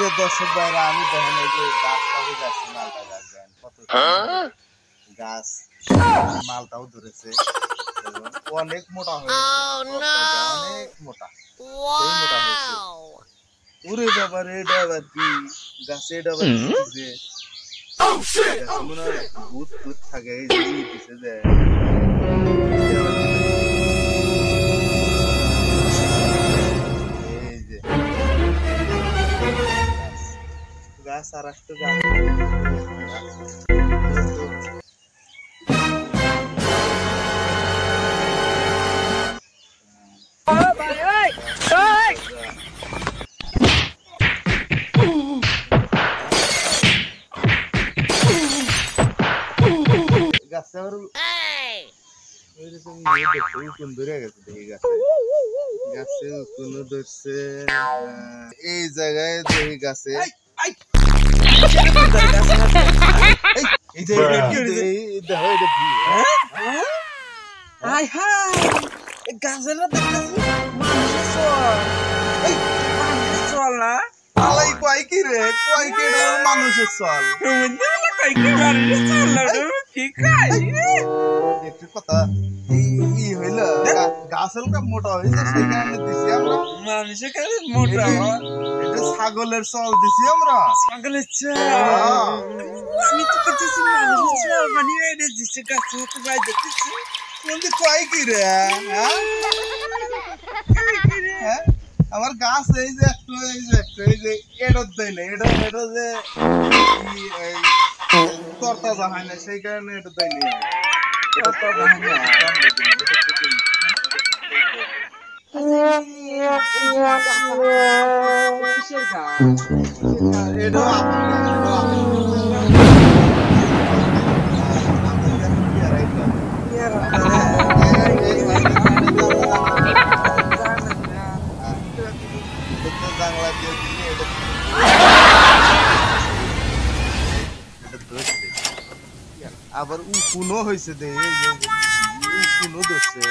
যে দর্শক ভাইরা আমি দেখেন এই যে গাছটাও যাচ্ছে মালটা গাছ দেন কত গাছ মালটাও ধরেছে অনেক মোটা হয়েছে অনেক মোটা সেই মোটা হয়েছে ওরে বাবা রে এটা আবার কি গাছে এটা আবার দিছে মনে হয় ভূত টুত থাকে এই যে দিছে যে গাছ আর একটা গাছ গাছে আবার কোন ধরে গেছে দেখি গাছে গাছে কোন ধরছে এই জায়গায় দেখি গাছে মানুষের চল কথা হইল গাছ হালকা মোটা হয়েছে সেই কারণে দিছি আমরা মানুষের কাছে মোটা এটা ছাগলের চল দিছি আমরা ছাগলের চল আমি তো কইতেছি মানুষের চল মানে এটা দিছে গাছ হতে বাই দিতেছি বলতে কয় কি রে হ্যাঁ আমার গাছ এই যে একটু এই যে এডত দেয় না এটা যে তরতাজা হয় না সেই কারণে এটা দেয় না এটা তো হয় না আবার উকুনও হয়েছে দে উকুনও ধরছে